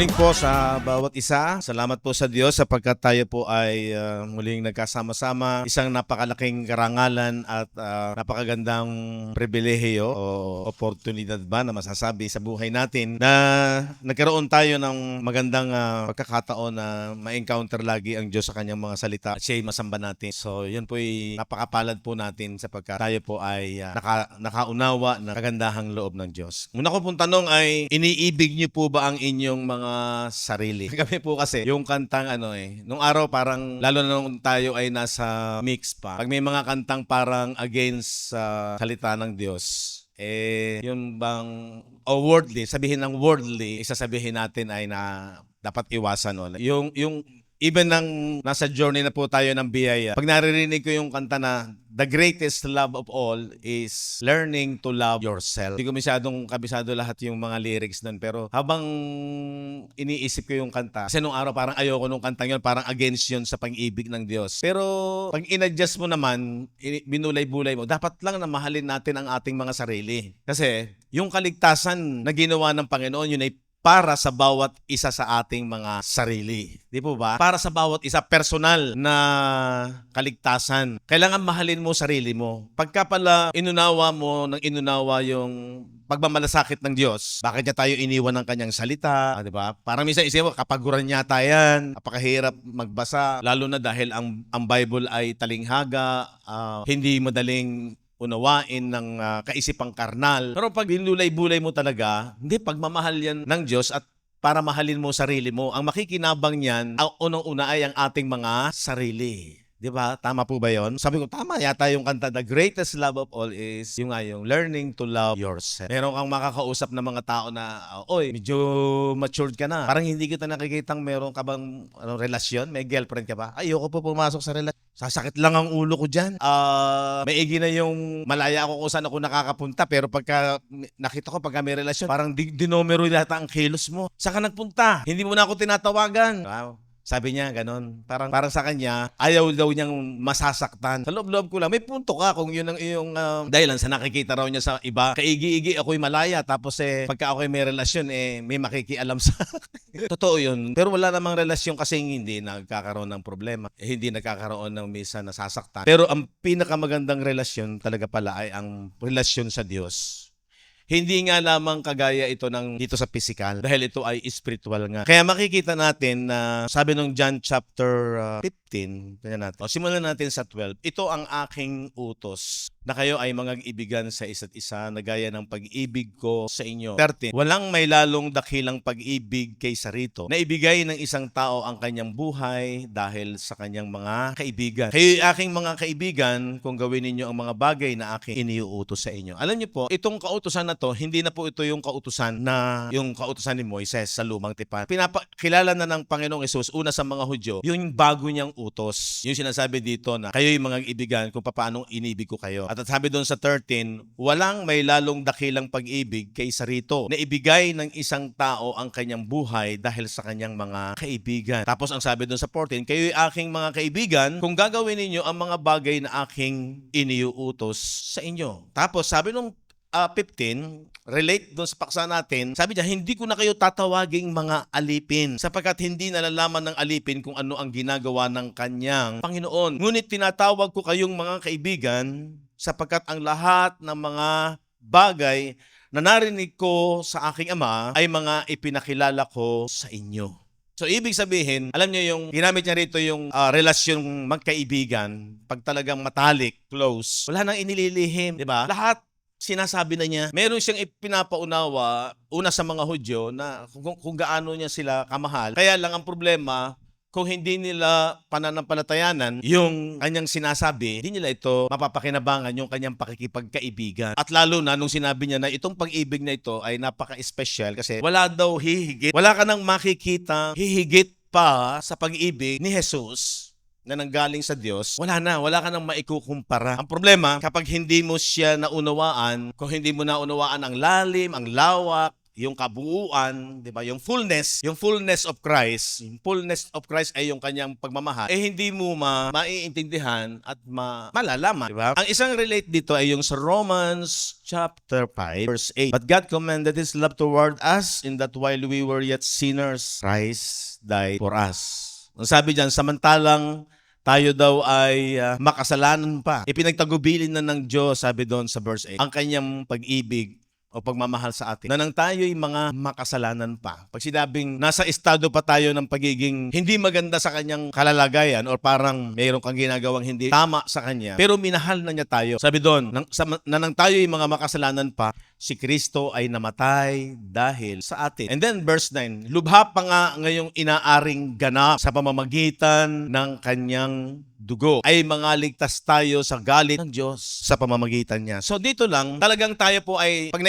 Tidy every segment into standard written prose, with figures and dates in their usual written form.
morning po sa bawat isa. Salamat po sa Diyos sapagkat tayo po ay muling nagkasama-sama. Isang napakalaking karangalan at napakagandang pribilehiyo o oportunidad ba na masasabi sa buhay natin na nagkaroon tayo ng magandang pagkakataon na ma-encounter lagi ang Diyos sa kanyang mga salita at siya'y masamba natin. So yun po ay napakapalad po natin sapagkat tayo po ay nakaunawa ng kagandahang loob ng Diyos. Muna ko pong tanong ay, iniibig niyo po ba ang inyong mga sarili? Kami po kasi, yung kantang nung araw parang, lalo na nung tayo ay nasa mix pa, pag may mga kantang parang against sa salita ng Diyos, yun bang, worldly, sabihin ng worldly, isasabihin natin ay na dapat iwasan. Yung even nang nasa journey na po tayo ng biyaya, pag naririnig ko yung kanta na the greatest love of all is learning to love yourself. Hindi ko masyadong kabisado lahat yung mga lyrics nun, pero habang iniisip ko yung kanta, kasi nung araw parang ayoko nung kantang yun, parang against yun sa pag-ibig ng Diyos. Pero pag in-adjust mo naman, binulay-bulay mo, dapat lang na mahalin natin ang ating mga sarili. Kasi yung kaligtasan na ginawa ng Panginoon, yun ay para sa bawat isa sa ating mga sarili. Di po ba? Para sa bawat isa, personal na kaligtasan. Kailangan mahalin mo sarili mo. Pagka pala inunawa mo ng inunawa yung pagmamalasakit ng Diyos, bakit niya tayo iniwan ng kanyang salita? Di ba? Parang minsan isip mo, kapaguran niya yan, napakahirap magbasa, lalo na dahil ang Bible ay talinghaga, hindi madaling unawain ng kaisipang karnal. Pero pag binulay-bulay mo talaga, hindi, pagmamahal yan ng Diyos at para mahalin mo sarili mo. Ang makikinabang niyan, unang-una ay ang ating mga sarili. Di ba? Tama po ba yon? Sabi ko, tama yata yung kanta, the greatest love of all is yung learning to love yourself. Meron kang makakausap na mga tao na, oy, medyo matured ka na. Parang hindi kita nakikitang meron ka bang relasyon? May girlfriend ka ba? Ayoko po pumasok sa relasyon. Sasakit lang ang ulo ko dyan. Maigi na yung malaya ako kung saan ako nakakapunta, pero pagka nakita ko pagka may relasyon, parang dinomero yata ang kilos mo. Saan ka nagpunta? Hindi mo na ako tinatawagan. Wow. Sabi niya, ganon. Parang sa kanya, ayaw daw niyang masasaktan. Sa loob-loob ko lang, may punto ka kung yun ang iyong dahilan sa nakikita raw niya sa iba. Kaigi-igi, ako'y malaya. Tapos pagka ako'y may relasyon, may makikialam sa Totoo yun. Pero wala namang relasyon kasing hindi nagkakaroon ng problema. Hindi nagkakaroon ng misa nasasaktan. Pero ang pinakamagandang relasyon talaga pala ay ang relasyon sa Diyos. Hindi nga lamang kagaya ito ng dito sa physical dahil ito ay spiritual nga. Kaya makikita natin na sabi ng John chapter 15, tingnan natin. Simulan natin sa 12. Ito ang aking utos na kayo ay mag-ibigan sa isa't isa na gaya ng pag-ibig ko sa inyo. 13. Walang may lalong dakilang pag-ibig kaysa rito na ibigay ng isang tao ang kanyang buhay dahil sa kanyang mga kaibigan. Kayo'y aking mga kaibigan kung gawin ninyo ang mga bagay na aking iniuutos sa inyo. Alam niyo po, itong kautusan na to, hindi na po ito yung kautusan ni Moises sa lumang tipan. Pinapakilala na ng Panginoong Hesus una sa mga Hudyo yung bago niyang utos. Yung sinasabi dito na kayo'y mga kaibigan kung paano inibig ko kayo. At sabi doon sa 13, walang may lalong dakilang pag-ibig kaysa rito na ibigay ng isang tao ang kanyang buhay dahil sa kanyang mga kaibigan. Tapos ang sabi doon sa 14, kayo'y aking mga kaibigan kung gagawin ninyo ang mga bagay na aking iniuutos sa inyo. Tapos sabi nung 15, relate doon sa paksa natin, sabi niya, hindi ko na kayo tatawaging mga alipin sapagkat hindi nalalaman ng alipin kung ano ang ginagawa ng kanyang Panginoon. Ngunit tinatawag ko kayong mga kaibigan sapagkat ang lahat ng mga bagay na narinig ko sa aking Ama ay mga ipinakilala ko sa inyo. So, ibig sabihin, alam niyo yung ginamit niya rito yung relasyong magkaibigan, pag talagang matalik, close, wala nang inililihim, di ba? Lahat sinasabi na niya, meron siyang ipinapaunawa una sa mga Hudyo na kung gaano niya sila kamahal. Kaya lang ang problema, kung hindi nila pananampalatayanan yung kanyang sinasabi, hindi nila ito mapapakinabangan yung kanyang pakikipagkaibigan. At lalo na nung sinabi niya na itong pag-ibig na ito ay napaka-special kasi wala daw hihigit. Wala ka nang makikita hihigit pa sa pag-ibig ni Jesus na nanggaling sa Diyos, wala ka nang maikukumpara. Ang problema, kapag hindi mo siya naunawaan, kung hindi mo naunawaan ang lalim, ang lawak, yung kabuuan, 'di ba? Yung fullness Yung fullness of Christ ay yung kanyang pagmamahal. Hindi mo maiintindihan at malalaman, 'di ba? Ang isang relate dito ay yung sa Romans chapter 5 verse 8. But God commended his love toward us in that while we were yet sinners, Christ died for us. Ang sabi diyan, samantalang tayo daw ay makasalanan pa, ipinagtagubilin na ng Diyos, sabi doon sa verse 8, ang kanyang pag-ibig o pagmamahal sa atin na nang tayo'y mga makasalanan pa. Pag sinabing nasa estado pa tayo ng pagiging hindi maganda sa kanyang kalalagayan or parang mayroon kang ginagawang hindi tama sa kanya, pero minahal na niya tayo. Sabi doon, nang tayo'y mga makasalanan pa, si Kristo ay namatay dahil sa atin. And then verse 9, lubha pa nga ngayong inaaring ganap sa pamamagitan ng kanyang dugo ay mangaligtas tayo sa galit ng Diyos sa pamamagitan niya. So dito lang, talagang tayo po ay, pag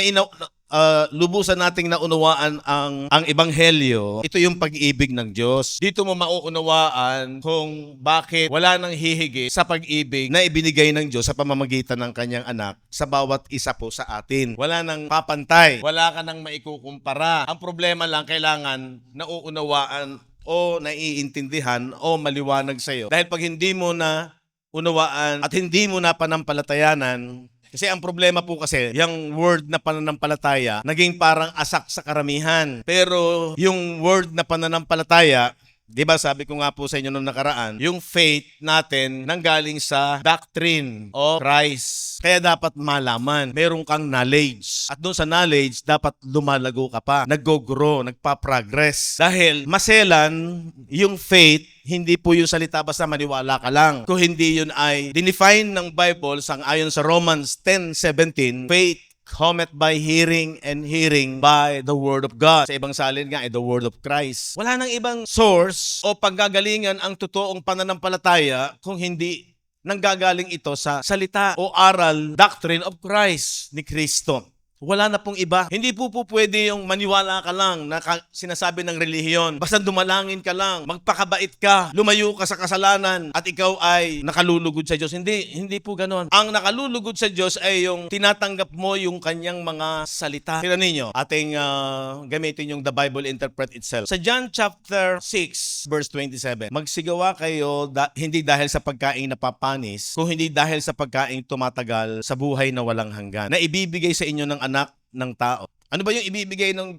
lubusan nating naunawaan ang ebanghelyo, ito yung pag-ibig ng Diyos. Dito mo mauunawaan kung bakit wala nang hihigi sa pag-ibig na ibinigay ng Diyos sa pamamagitan ng kanyang anak sa bawat isa po sa atin. Wala nang papantay, wala ka nang maikukumpara. Ang problema lang, kailangan nauunawaan o naiintindihan o maliwanag sa iyo. Dahil pag hindi mo na unawaan at hindi mo na panampalatayanan, kasi ang problema po kasi, yung word na pananampalataya, naging parang asak sa karamihan. Pero yung word na pananampalataya, di ba sabi ko nga po sa inyo nung nakaraan, yung faith natin nanggaling sa doctrine o Christ. Kaya dapat malaman, meron kang knowledge. At doon sa knowledge, dapat lumalago ka pa, nag-grow, nagpa-progress. Dahil maselan, yung faith, hindi po yung salita basta maniwala ka lang. Kung hindi yun ay dinefine ng Bible ayon sa Romans 10:17, faith cometh by hearing and hearing by the word of God. Sa ibang salin nga ay the word of Christ. Wala nang ibang source o panggagalingan ang totoong pananampalataya kung hindi nanggagaling ito sa salita o aral, doctrine of Christ ni Kristo. Wala na pong iba. Hindi po pwede yung maniwala ka lang na sinasabi ng relihiyon. Basta dumalangin ka lang, magpakabait ka, lumayo ka sa kasalanan, at ikaw ay nakalulugod sa Diyos. Hindi po ganon. Ang nakalulugod sa Diyos ay yung tinatanggap mo yung kanyang mga salita. Tignan ninyo, ating gamitin yung The Bible Interpret Itself. Sa John chapter 6, verse 27, magsigawa kayo hindi dahil sa pagkain na papanis, kung hindi dahil sa pagkain tumatagal sa buhay na walang hanggan, na ibibigay sa inyo ng anak ng tao. Ano ba yung ibibigay ng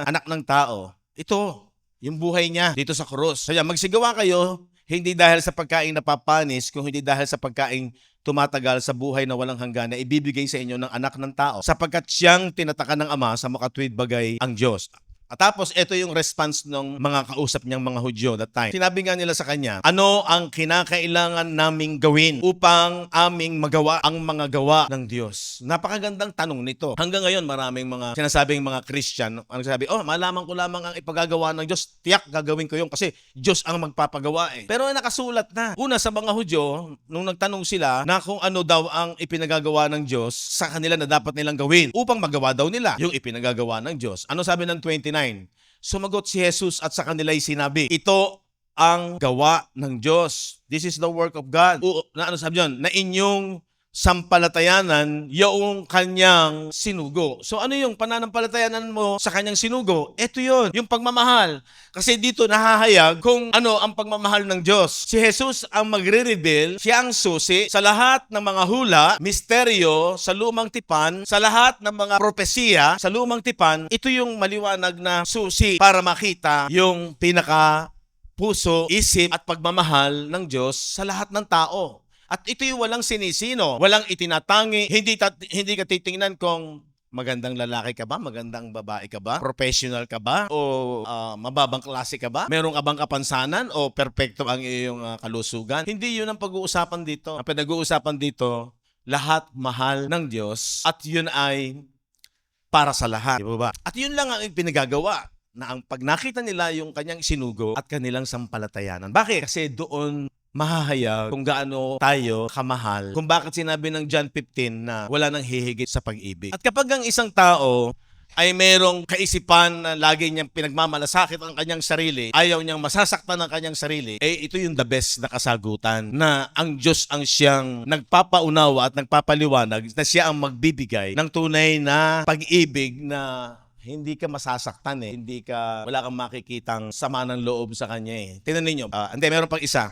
anak ng tao? Ito, yung buhay niya dito sa krus. Kaya magsigawa kayo, hindi dahil sa pagkain na papanis, kung hindi dahil sa pagkain tumatagal sa buhay na walang hanggan, na ibibigay sa inyo ng anak ng tao, sapagkat siyang tinatakan ng Ama sa makatuwid bagay ang Diyos. At tapos, ito yung response ng mga kausap niyang mga Hudyo that time. Sinabi nga nila sa kanya, ano ang kinakailangan naming gawin upang aming magawa ang mga gawa ng Diyos? Napakagandang tanong nito. Hanggang ngayon, maraming mga sinasabing mga Christian, ang sabi, malaman ko lamang ang ipagagawa ng Diyos, tiyak gagawin ko yun kasi Diyos ang magpapagawa eh. Pero nakasulat na. Una sa mga Hudyo, nung nagtanong sila na kung ano daw ang ipinagagawa ng Diyos sa kanila na dapat nilang gawin upang magawa daw nila yung ipinagagawa ng Diyos. Ano sabi ng 29? Sumagot si Jesus at sa kanila'y sinabi, ito ang gawa ng Diyos. This is the work of God. Ano sabi yun? Na inyong sampalatayanan yung kanyang sinugo. So ano yung pananampalatayanan mo sa kanyang sinugo? Ito yun, yung pagmamahal. Kasi dito nahahayag kung ano ang pagmamahal ng Diyos. Si Jesus ang magre-reveal, siya ang susi sa lahat ng mga hula, misteryo sa lumang tipan, sa lahat ng mga propesiya sa lumang tipan. Ito yung maliwanag na susi para makita yung pinaka puso, isip at pagmamahal ng Diyos sa lahat ng tao. At ito yung walang sinisino, walang itinatangi, hindi ka titingnan kung magandang lalaki ka ba, magandang babae ka ba, professional ka ba, o mababang klase ka ba, meron ka bang kapansanan, o perpekto ang iyong kalusugan. Hindi yun ang pag-uusapan dito. Ang pinag-uusapan dito, lahat mahal ng Diyos at yun ay para sa lahat. Di ba? At yun lang ang pinagagawa na ang pag nakita nila yung kanyang sinugo at kanilang sampalatayanan. Bakit? Kasi doon mahahayag kung gaano tayo kamahal, kung bakit sinabi ng John 15 na wala nang hihigit sa pag-ibig. At kapag ang isang tao ay merong kaisipan na lagi niyang pinagmamalasakit ang kanyang sarili, ayaw niyang masasaktan ang kanyang sarili, ito yung the best na kasagutan na ang Diyos ang siyang nagpapaunawa at nagpapaliwanag na siya ang magbibigay ng tunay na pag-ibig na hindi ka masasaktan eh. Wala kang makikitang sama ng loob sa kanya eh. Tingnan ninyo. Hindi, meron pang isa.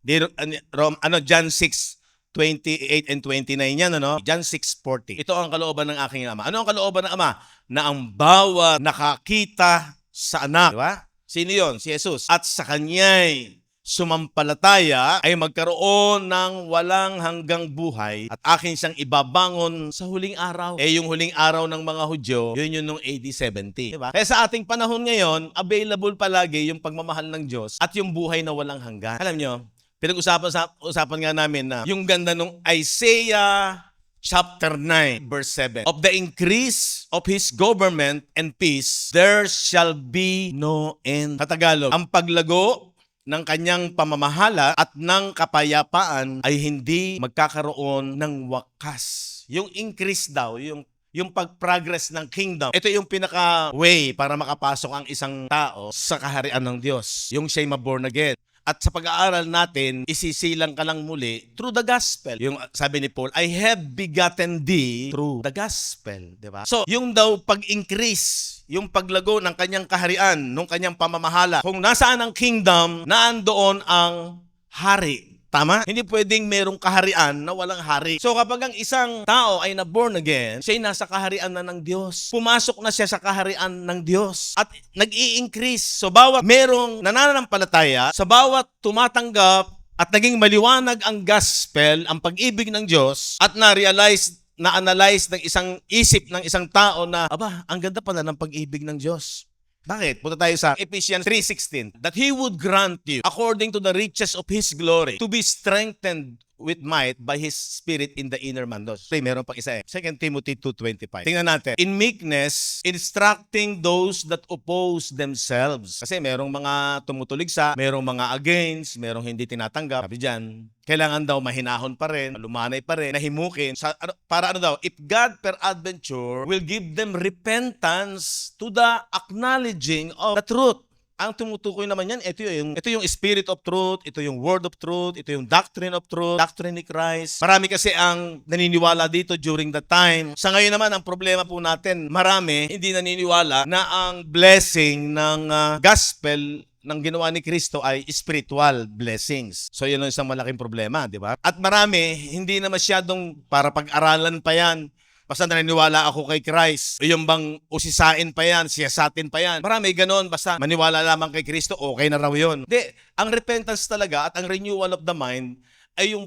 John 6:28 and 29 yan, ano? John 6:40. Ito ang kalooban ng aking Ama. Ano ang kalooban ng Ama? Na ang bawat nakakita sa anak, di ba? Sino yon? Si Jesus. At sa kanya'y sumampalataya ay magkaroon ng walang hanggang buhay at akin siyang ibabangon sa huling araw. Yung huling araw ng mga Hudyo, yun nung AD 70. Diba? Kaya sa ating panahon ngayon, available palagi yung pagmamahal ng Diyos at yung buhay na walang hanggan. Alam nyo, pinag-usapan nga namin na yung ganda nung Isaiah chapter 9, verse 7. Of the increase of His government and peace, there shall be no end. Sa Tagalog, ang paglago ng kanyang pamamahala at ng kapayapaan ay hindi magkakaroon ng wakas. Yung increase daw, yung pag-progress ng kingdom, ito yung pinaka-way para makapasok ang isang tao sa kaharian ng Diyos. Yung siya'y ma-born again. At sa pag-aaral natin, isisilang ka lang muli through the gospel. Yung sabi ni Paul, I have begotten thee through the gospel. Diba? So, yung daw pag-increase, yung paglago ng kanyang kaharian, ng kanyang pamamahala, kung nasaan ang kingdom, naandoon ang hari. Tama? Hindi pwedeng merong kaharian na walang hari. So kapag ang isang tao ay na-born again, siya'y nasa kaharian na ng Diyos. Pumasok na siya sa kaharian ng Diyos. At nag-i-increase. So bawat merong nananampalataya, sa bawat tumatanggap at naging maliwanag ang gospel, ang pag-ibig ng Diyos, at na-analyze ng isang isip ng isang tao na, aba, ang ganda pala ng pag-ibig ng Diyos. Bakit? Punta tayo sa Ephesians 3:16. That He would grant you, according to the riches of His glory, to be strengthened with might by His Spirit in the inner man. Meron pang isa 2 Timothy 2:25. Tingnan natin. In meekness, instructing those that oppose themselves. Kasi merong mga tumutuligsa, merong mga against, merong hindi tinatanggap. Sabi dyan, kailangan daw mahinahon pa rin, lumanay pa rin, nahimukin. Para ano daw, if God peradventure will give them repentance to the acknowledging of the truth. Ang tumutukoy naman yan, ito yung spirit of truth, ito yung word of truth, ito yung doctrine of truth, doctrine ni Christ. Marami kasi ang naniniwala dito during that time. Sa ngayon naman, ang problema po natin, marami hindi naniniwala na ang blessing ng gospel ng ginawa ni Kristo ay spiritual blessings. So yun ang isang malaking problema, di ba? At marami, hindi na masyadong para pag-aralan pa yan. Basta naniniwala ako kay Christ. Yung bang usisain pa yan, siyasatin pa yan. Marami ganon, basta maniwala lamang kay Kristo, okay na raw yun. Hindi, ang repentance talaga at ang renewal of the mind ay yung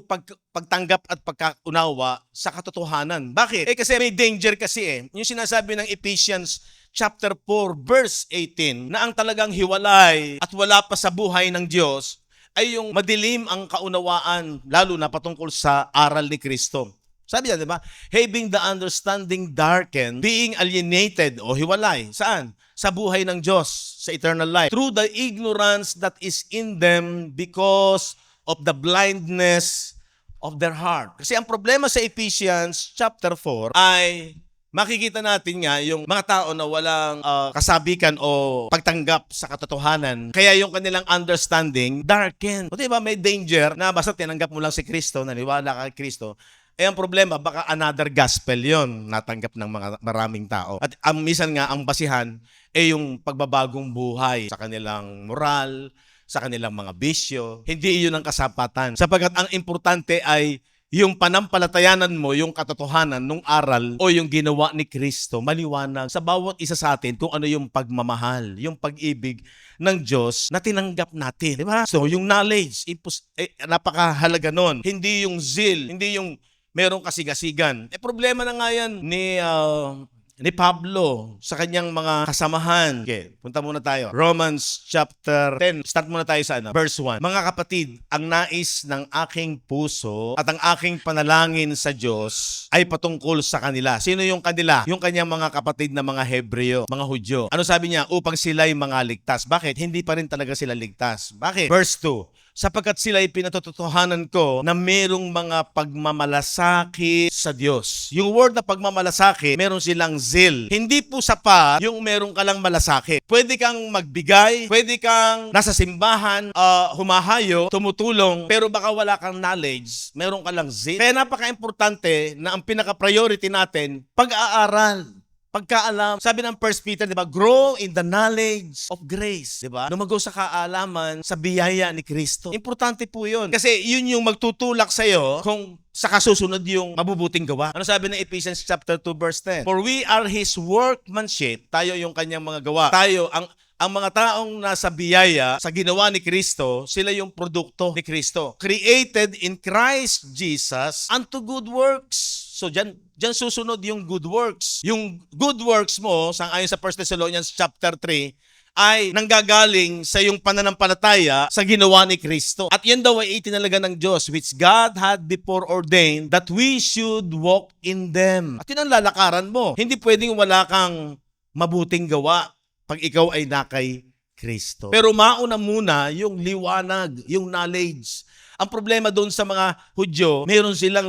pagtanggap at pagkaunawa sa katotohanan. Bakit? Kasi may danger kasi Yung sinasabi ng Ephesians chapter 4, verse 18, na ang talagang hiwalay at wala pa sa buhay ng Diyos ay yung madilim ang kaunawaan, lalo na patungkol sa aral ni Kristo. Sabi niya, di ba? Having the understanding darkened, being alienated o hiwalay. Saan? Sa buhay ng Diyos, sa eternal life. Through the ignorance that is in them because of the blindness of their heart. Kasi ang problema sa Ephesians chapter 4 ay makikita natin nga yung mga tao na walang kasabikan o pagtanggap sa katotohanan. Kaya yung kanilang understanding darkened. O diba, may danger na basta tinanggap mo lang si Kristo, naniwala ka kay Kristo, ang problema, baka another gospel yon natanggap ng mga maraming tao. At minsan nga, ang basihan yung pagbabagong buhay sa kanilang moral, sa kanilang mga bisyo. Hindi iyon ang kasapatan. Sapagkat ang importante ay yung panampalatayanan mo, yung katotohanan ng aral o yung ginawa ni Kristo, maliwanag sa bawat isa sa atin kung ano yung pagmamahal, yung pag-ibig ng Diyos na tinanggap natin. Diba? So, yung knowledge, napakahalaga nun. Hindi yung zeal, hindi yung merong kasigasigan. Problema na nga yan ni Pablo sa kanyang mga kasamahan. Okay, punta muna tayo. Romans chapter 10. Start muna tayo sa verse 1. Mga kapatid, ang nais ng aking puso at ang aking panalangin sa Diyos ay patungkol sa kanila. Sino yung kanila? Yung kanyang mga kapatid na mga Hebreo, mga Hudyo. Ano sabi niya? Upang sila'y mga ligtas. Bakit? Hindi pa rin talaga sila ligtas. Bakit? Verse 2. Sapagkat sila'y pinatotohanan ko na merong mga pagmamalasakit sa Diyos. Yung word na pagmamalasakit, meron silang zeal. Hindi po sapat yung meron ka lang malasakit. Pwede kang magbigay, pwede kang nasa simbahan, humahayo, tumutulong, pero baka wala kang knowledge, meron ka lang zeal. Kaya napaka-importante na ang pinaka-priority natin, pag-aaral. pagkaalam. Sabi ng 1 Peter, di ba, grow in the knowledge of grace. Di ba? Lumago sa kaalaman, sa biyaya ni Kristo. Importante po yun. Kasi yun yung magtutulak sa'yo kung sa kasusunod yung mabubuting gawa. Ano sabi ng Ephesians chapter 2 verse 10? For we are His workmanship. Tayo yung kanyang mga gawa. Tayo, ang mga taong nasa biyaya, sa ginawa ni Kristo, sila yung produkto ni Kristo. Created in Christ Jesus unto good works. So, dyan susunod yung good works. Yung good works mo, ayon sa 1 Thessalonians chapter 3, ay nanggagaling sa yung pananampalataya sa ginawa ni Kristo. At yan daw ay itinalaga ng Diyos, which God had before ordained that we should walk in them. At yun ang lalakaran mo. Hindi pwedeng wala kang mabuting gawa pag ikaw ay nakay Kristo. Pero mauna muna yung liwanag, yung knowledge. Ang problema doon sa mga Hudyo, meron silang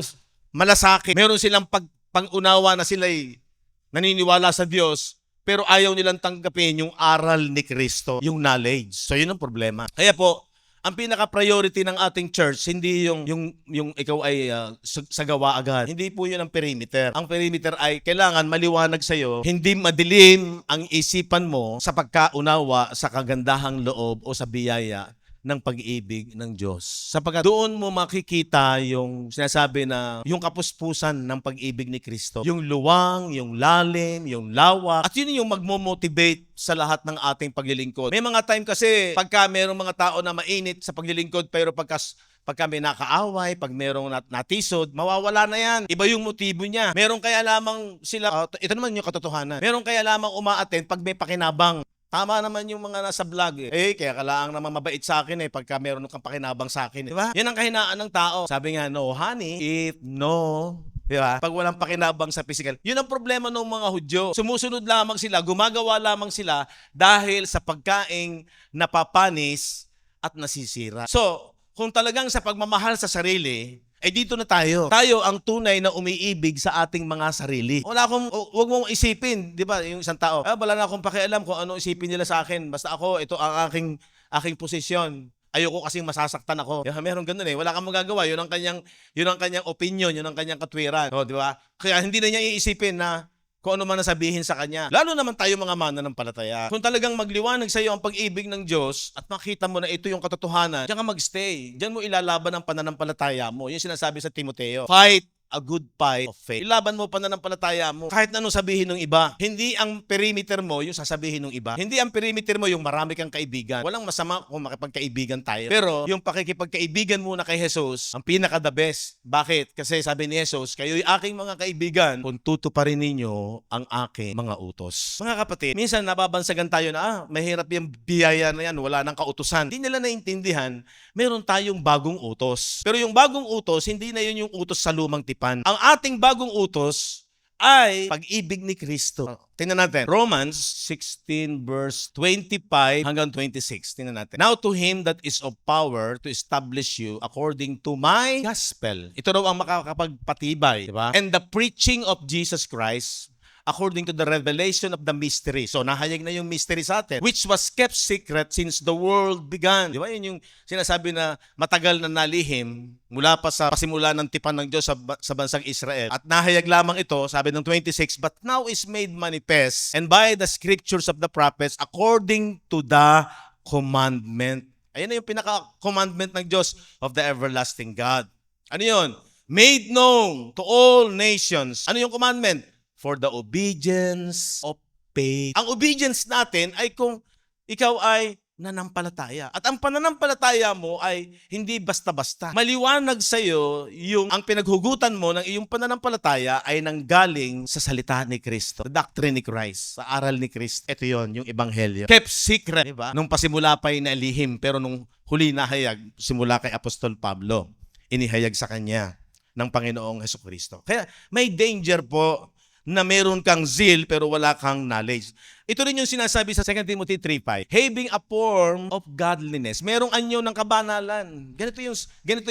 malasakit, meron silang pag-unawa na sila'y naniniwala sa Diyos, pero ayaw nilang tanggapin yung aral ni Kristo, yung knowledge. So yun ang problema. Kaya po, ang pinaka-priority ng ating church, hindi yung ikaw ay sa gawa agad. Hindi po yun ang perimeter. Ang perimeter ay kailangan maliwanag sa'yo, hindi madilim ang isipan mo sa pagkaunawa sa kagandahang loob o sa biyaya ng pag-ibig ng Diyos. Sapagkat doon mo makikita yung sinasabi na yung kapuspusan ng pag-ibig ni Kristo. Yung luwang, yung lalim, yung lawak. At yun yung magmo-motivate sa lahat ng ating paglilingkod. May mga time kasi pagka mayroong mga tao na mainit sa paglilingkod pero pagka may nakaaway, pag merong natisod, mawawala na yan. Iba yung motibo niya. Meron kaya lamang sila, ito naman yung katotohanan. Meron kaya lamang umaattend pag may pakinabang. Tama naman yung mga nasa vlog kaya kailangan naman mabait sa akin pagka meron kang pakinabang sa akin. Diba? Yan ang kahinaan ng tao. Sabi nga, no honey, if no. Diba? Pag walang pakinabang sa physical. Yun ang problema ng mga Hudyo. Sumusunod lamang sila, gumagawa lamang sila dahil sa pagkaing napapanis at nasisira. So, kung talagang sa pagmamahal sa sarili, dito na tayo. Tayo ang tunay na umiibig sa ating mga sarili. Huwag mong isipin, di ba, yung isang tao, wala na akong pakialam kung ano isipin nila sa akin. Basta ako, ito ang aking posisyon. Ayoko kasing masasaktan ako. Meron ganun Wala kang magagawa. Yun ang kanyang opinion, yun ang kanyang katwiran. Di ba? Kaya hindi na niya iisipin na kung ano man nasabihin sa kanya. Lalo naman tayo mga mananampalataya. Kung talagang magliwanag sa iyo ang pag-ibig ng Diyos at makita mo na ito yung katotohanan, diyan ka magstay. Diyan mo ilalaban ang pananampalataya mo. Yung sinasabi sa Timoteo. Fight a good fight of faith. Ilaban mo pananampalataya mo. Kahit na anong sabihin ng iba. Hindi ang perimeter mo yung sasabihin ng iba. Hindi ang perimeter mo yung marami kang kaibigan. Walang masama kung makipagkaibigan tayo. Pero yung pakikipagkaibigan muna kay Jesus, ang pinaka-the best. Bakit? Kasi sabi ni Jesus, kayo'y aking mga kaibigan kung tutuparin ninyo ang aking mga utos. Mga kapatid, minsan nababansagan tayo na mahirap yung biyaya na yan, wala nang kautusan. Hindi nila naintindihan, meron tayong bagong utos. Pero yung bagong utos, hindi na yun yung utos sa lumang tipan. Ang ating bagong utos ay pag-ibig ni Kristo. Tingnan natin. Romans 16 verse 25 hanggang 26. Tingnan natin. Now to Him that is of power to establish you according to my gospel. Ito raw ang makakapagpatibay. Diba? And the preaching of Jesus Christ according to the revelation of the mystery. So, nahayag na yung mystery sa atin, which was kept secret since the world began. Di ba? Yun yung sinasabi na matagal na nalihim mula pa sa pasimula ng tipan ng Diyos sa bansang Israel. At nahayag lamang ito, sabi ng 26, but now is made manifest, and by the scriptures of the prophets, according to the commandment. Ayan na yung pinaka-commandment ng Diyos of the everlasting God. Ano yun? Made known to all nations. Ano yung commandment? For the obedience of faith. Ang obedience natin ay kung ikaw ay nanampalataya. At ang pananampalataya mo ay hindi basta-basta. Maliwanag sa iyo yung ang pinaghugutan mo ng iyong pananampalataya ay nanggaling sa salita ni Kristo. The doctrine ni Christ. Sa aral ni Kristo. Ito yon yung ebanghelyo. Kept secret. Diba? Nung pasimula pa ay nalihim, pero nung huli nahayag, simula kay Apostol Pablo, inihayag sa kanya ng Panginoong Hesukristo. Kaya may danger po na meron kang zeal pero wala kang knowledge. Ito rin yung sinasabi sa 2 Timothy 3:5. Having a form of godliness. Merong anyo ng kabanalan. Ganito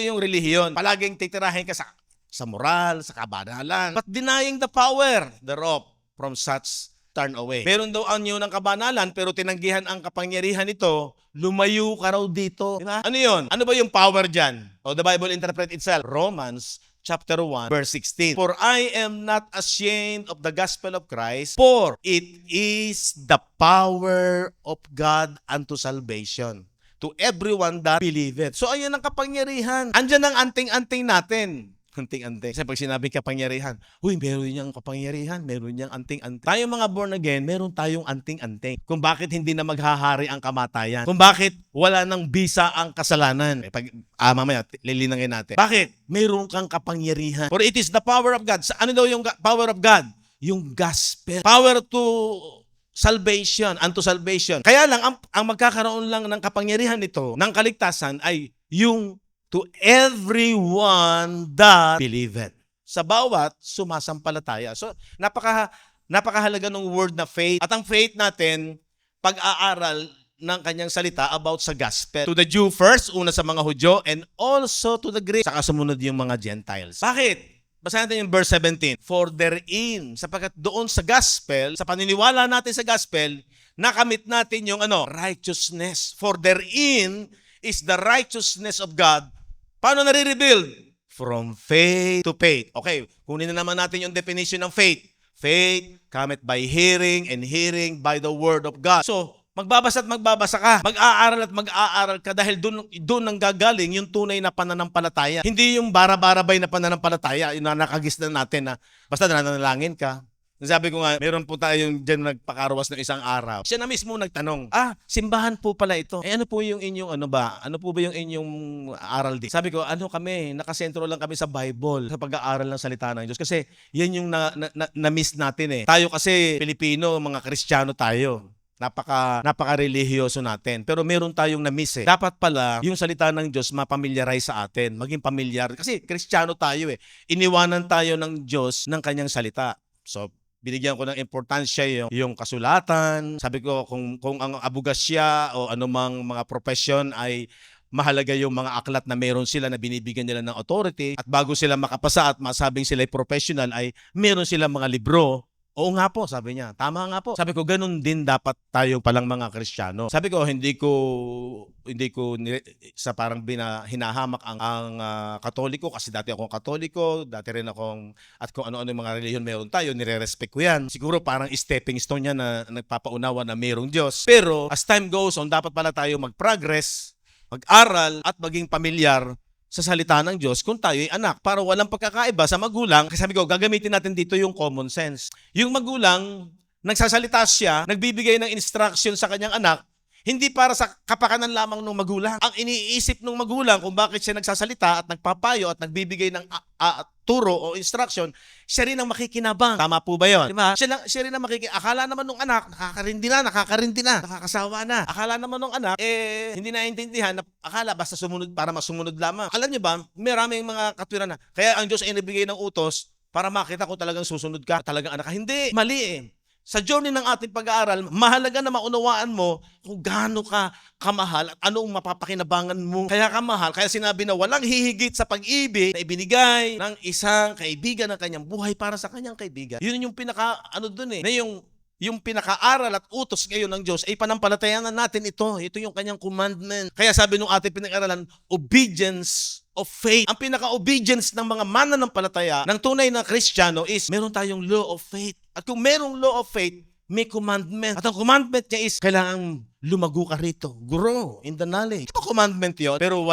yung relihiyon. Palaging titirahin ka sa moral, sa kabanalan. But denying the power thereof from such turn away. Meron daw anyo ng kabanalan pero tinanggihan ang kapangyarihan nito, lumayo ka raw dito. Diba? Ano yun? Ano ba yung power dyan? The Bible interpret itself. Romans chapter 1, verse 16. For I am not ashamed of the gospel of Christ, for it is the power of God unto salvation to everyone that believeth. So ayun ang kapangyarihan. Andyan ang anting-anting natin. Anting-anting. Kasi pag sinabing kapangyarihan, meron niyang kapangyarihan, meron niyang anting-anting. Tayo mga born again, meron tayong anting-anting. Kung bakit hindi na maghahari ang kamatayan. Kung bakit wala nang bisa ang kasalanan. Mamaya, lilinangin natin. Bakit? Meron kang kapangyarihan. For it is the power of God. Ano daw yung power of God? Yung gospel. Power to salvation, unto salvation. Kaya lang, ang magkakaroon lang ng kapangyarihan nito, ng kaligtasan, ay yung to everyone that believeth. Sa bawat sumasampalataya. So, napakahalaga ng word na faith. At ang faith natin, pag-aaral ng kanyang salita about sa gospel. To the Jew first, una sa mga Hudyo, and also to the Greek. Saka sumunod yung mga Gentiles. Bakit? Basahin natin yung verse 17. For therein, sapagkat doon sa gospel, sa paniniwala natin sa gospel, nakamit natin yung righteousness. For therein is the righteousness of God. Paano nare-rebuild? From faith to faith. Okay, kunin na naman natin yung definition ng faith. Faith cometh by hearing, and hearing by the word of God. So, magbabasa at magbabasa ka. Mag-aaral at mag-aaral ka dahil doon nang gagaling yung tunay na pananampalataya. Hindi yung bara-barabay na pananampalataya, yung nakagisnan natin na basta nananalangin ka. Sabi ko nga, meron po tayong dyan nagpakarawas ng isang araw. Siya na mismo nagtanong, simbahan po pala ito. Ano po yung inyong Ano po ba yung inyong aral din? Sabi ko, kami, nakasentro lang kami sa Bible, sa pag-aaral ng salita ng Diyos. Kasi yan yung na-miss natin eh. Tayo kasi, Pilipino, mga Kristiyano tayo. Napaka-relihiyoso natin. Pero meron tayong na-miss eh. Dapat pala, yung salita ng Diyos mapamilyarize sa atin. Maging pamilyar. Kasi Kristiyano tayo eh. Iniwanan tayo ng Diyos ng kanyang salita. So, binigyan ko ng importansya yung kasulatan. Sabi ko, kung ang abogasya o anumang mga profesyon ay mahalaga yung mga aklat na meron sila na binibigyan nila ng authority, at bago sila makapasa at masabing sila ay professional, ay meron sila mga libro. Oo nga po, sabi niya. Tama nga po. Sabi ko, ganun din dapat tayo palang mga Kristiyano. Sabi ko, hindi ko sa parang hinahamak ang Katoliko, kasi dati akong Katoliko, dati rin akong, at kung ano-ano yung mga reliyon meron tayo, nire-respect ko yan. Siguro parang stepping stone yan na nagpapaunawa na mayroong Diyos. Pero as time goes on, dapat pala tayo mag-progress, mag-aral, at maging pamilyar sa salita ng Diyos kung tayo ay anak, para walang pagkakaiba sa magulang. Kasi sabi ko, gagamitin natin dito yung common sense. Yung magulang, nagsasalita siya, nagbibigay ng instruction sa kanyang anak, hindi para sa kapakanan lamang ng magulang. Ang iniisip ng magulang kung bakit siya nagsasalita at nagpapayo at nagbibigay ng turo o instruction, siya rin ang makikinabang. Tama po ba yun? Diba? Siya rin ang akala naman ng anak, nakakarindi na, nakakasawa na. Akala naman ng anak, hindi naintindihan, akala basta sumunod para masumunod lamang. Alam niyo ba, maraming mga katwiran na, kaya ang Diyos ay nabigay ng utos para makita ko talagang susunod ka, talagang anak ka. Hindi, mali eh. Sa journey ng ating pag-aaral, mahalaga na maunawaan mo kung gaano ka kamahal at anong mapapakinabangan mo. Kaya kamahal, kaya sinabi na walang hihigit sa pag-ibig na ibinigay ng isang kaibigan ng kanyang buhay para sa kanyang kaibigan. Yun yung na yung pinaka-aral at utos ngayon ng Diyos ay panampalatayanan natin ito. Ito yung kanyang commandment. Kaya sabi nung ating pinag-aralan, obedience of faith. Ang pinaka-obedience ng mga mananampalataya ng tunay na Kristiyano is meron tayong law of faith. At kung merong law of faith, may commandment. At ang commandment niya is kailangang lumago ka rito. Grow in the knowledge. Ito commandment yun, pero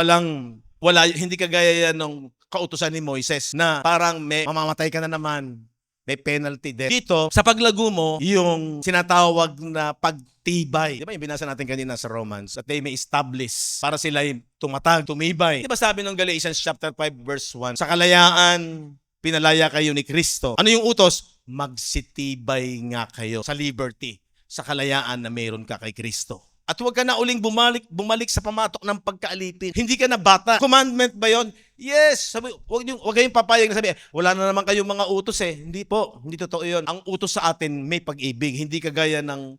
hindi kagaya yan ng kautusan ni Moises na parang mamamatay ka na naman. May penalty death. Dito, sa paglago mo, yung sinatawag na pagtibay. Di ba yung binasa natin kanina sa Romans? That they may establish para sila tumatag, tumibay. Di ba sabi ng Galatians chapter 5 verse 1? Sa kalayaan, pinalaya kayo ni Kristo. Ano yung utos? Magsitibay nga kayo sa liberty, sa kalayaan na mayroon ka kay Kristo. At huwag ka na uling bumalik sa pamatok ng pagkaalipin. Hindi ka na bata. Commandment ba yon? Yes. Sabi, huwag kayong papayag na sabi, wala na naman kayong mga utos eh. Hindi po. Hindi totoo yun. Ang utos sa atin may pag-ibig. Hindi kagaya ng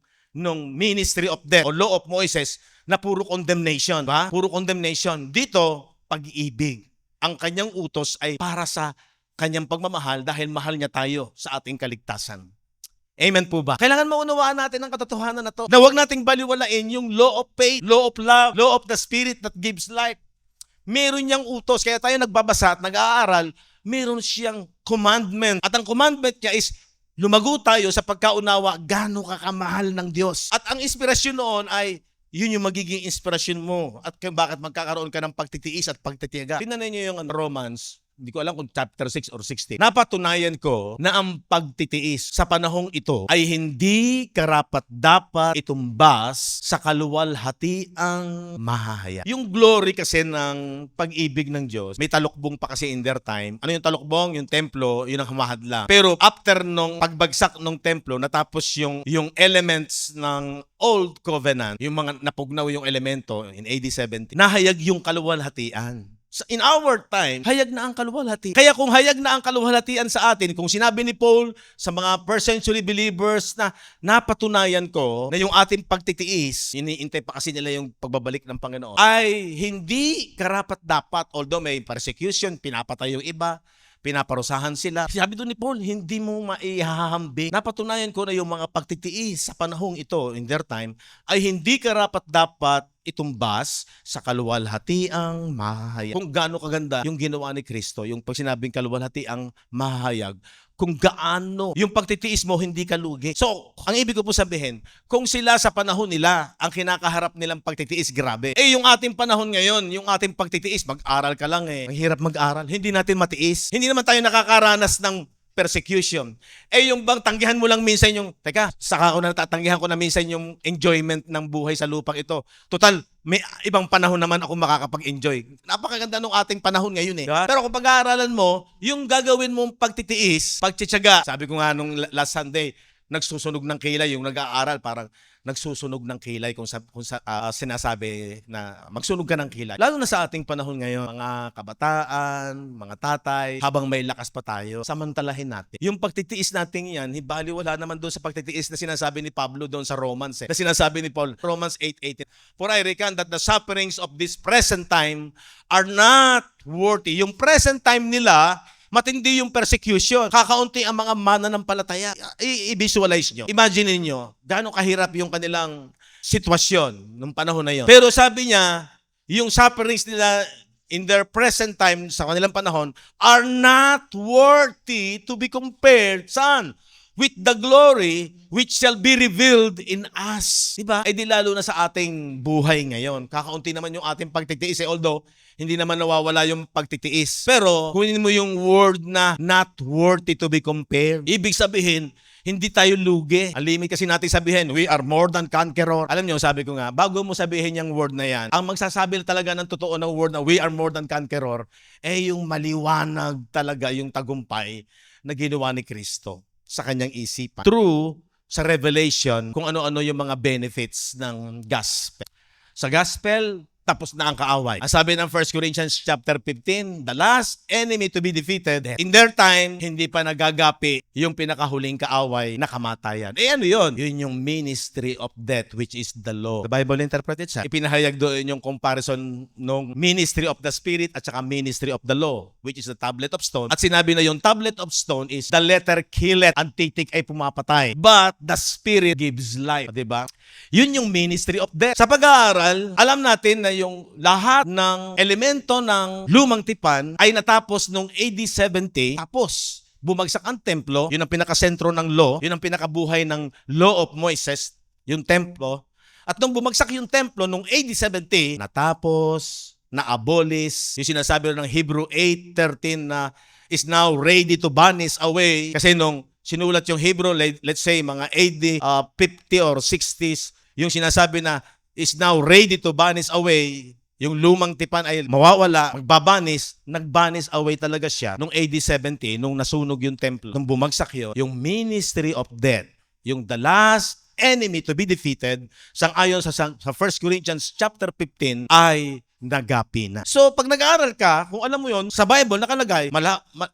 ministry of death o law of Moses na puro condemnation. Ba? Puro condemnation. Dito, pag-ibig. Ang kanyang utos ay para sa kanyang pagmamahal dahil mahal niya tayo sa ating kaligtasan. Amen po ba? Kailangan maunawaan natin ang katotohanan na to. Na huwag nating baliwalain yung law of faith, law of love, law of the Spirit that gives life. Meron niyang utos. Kaya tayo nagbabasa at nag-aaral meron siyang commandment. At ang commandment niya is lumago tayo sa pagkaunawa gaano ka kamahal ng Diyos. At ang inspirasyon noon ay yun yung magiging inspirasyon mo at bakit magkakaroon ka ng pagtitiis at pagtitiyaga. Tingnan niyo yung Romans, hindi ko alam kung chapter 6 or 16. Napatunayan ko na ang pagtitiis sa panahong ito ay hindi karapat-dapat itumbas sa kaluwalhatiang mahahaya. Yung glory kasi ng pag-ibig ng Diyos, may talukbong pa kasi in their time. Ano yung talukbong? Yung templo, yun ang humahadlang. Pero after nung pagbagsak ng templo, natapos yung elements ng Old Covenant, yung mga napugnaw yung elemento in AD 70, nahayag yung kaluwalhatian. In our time, hayag na ang kaluwalhatian. Kaya kung hayag na ang kaluwalhatian sa atin, kung sinabi ni Paul sa mga first century believers na napatunayan ko na yung ating pagtitiis, iniintay pa kasi nila yung pagbabalik ng Panginoon, ay hindi karapat-dapat, although may persecution, pinapatay yung iba, pinaparusahan sila. Sabi doon ni Paul, hindi mo maihahambing. Napatunayan ko na yung mga pagtitiis sa panahong ito, in their time, ay hindi karapat-dapat itumbas sa kaluwalhatiang mahahayag. Kung gaano kaganda yung ginawa ni Kristo, yung pag sinabing kaluwalhatiang mahahayag, kung gaano yung pagtitiis mo hindi ka lugi. So, ang ibig ko po sabihin, kung sila sa panahon nila, ang kinakaharap nilang pagtitiis, grabe. Yung ating panahon ngayon, yung ating pagtitiis, mag-aral ka lang eh. Ang hirap mag-aral. Hindi natin matiis. Hindi naman tayo nakakaranas ng persecution. Yung bang tanggihan mo lang minsan yung, teka, saka ko na natatanggihan ko na minsan yung enjoyment ng buhay sa lupang ito. Total, may ibang panahon naman ako makakapag-enjoy. Napakaganda nung ating panahon ngayon eh. Diba? Pero kung pag-aaralan mo, yung gagawin mong pagtitiis, pagtsitsaga, sabi ko nga nung last Sunday, nagsusunog ng kilay, yung nag-aaral parang nagsusunog ng kilay kung sinasabi na magsunog ka ng kilay. Lalo na sa ating panahon ngayon, mga kabataan, mga tatay, habang may lakas pa tayo, samantalahin natin. Yung pagtitiis natin yan, baliwala naman doon sa pagtitiis na sinasabi ni Pablo doon sa Romans. Na sinasabi ni Paul, Romans 8:18. For I reckon that the sufferings of this present time are not worthy. Yung present time nila, matindi yung persecution. Kakaunti ang mga mananampalataya. I-visualize nyo. Imagine niyo gaano kahirap yung kanilang sitwasyon nung panahon na yon. Pero sabi niya, yung sufferings nila in their present time, sa kanilang panahon, are not worthy to be compared, saan? With the glory which shall be revealed in us. Diba? Di lalo na sa ating buhay ngayon. Kakaunti naman yung ating pagtitiis. Although, hindi naman nawawala yung pagtitiis. Pero, kunin mo yung word na not worthy to be compared. Ibig sabihin, hindi tayo lugi. Ang limit kasi natin sabihin, we are more than conqueror. Alam nyo, sabi ko nga, bago mo sabihin yung word na yan, ang magsasabi talaga ng totoo ng word na we are more than conqueror, yung maliwanag talaga yung tagumpay na ginawa ni Kristo sa kanyang isipan. True sa revelation kung ano-ano yung mga benefits ng gospel. Sa gospel, tapos na ang kaaway. Ang sabi ng 1 Corinthians chapter 15, the last enemy to be defeated, in their time, hindi pa nagagapi yung pinakahuling kaaway na kamatayan. Ano yun? Yun yung ministry of death, which is the law. The Bible interpreted siya. Ipinahayag doon yung comparison ng ministry of the spirit at saka ministry of the law, which is the tablet of stone. At sinabi na yung tablet of stone is the letter killeth, ang titik ay pumapatay. But the spirit gives life. Diba? Yun yung ministry of death. Sa pag-aaral, alam natin na yung lahat ng elemento ng lumang tipan ay natapos nung AD 70. Tapos, bumagsak ang templo. Yun ang pinakasentro ng law. Yun ang pinakabuhay ng law of Moises, yung templo. At nung bumagsak yung templo nung AD 70, natapos, na-abolish, yung sinasabi ng Hebrew 8:13 na is now ready to vanish away. Kasi nung sinulat yung Hebrew, let's say mga AD 50 or 60s, yung sinasabi na is now ready to vanish away, yung lumang tipan ay mawawala, magbabanis, nagbanis away talaga siya nung AD 70, nung nasunog yung templo, nung bumagsak yun, yung ministry of death, yung the last enemy to be defeated, sang-ayon sa 1 Corinthians chapter 15, ay nagapi na. So, pag nag-aaral ka, kung alam mo yon sa Bible, nakalagay,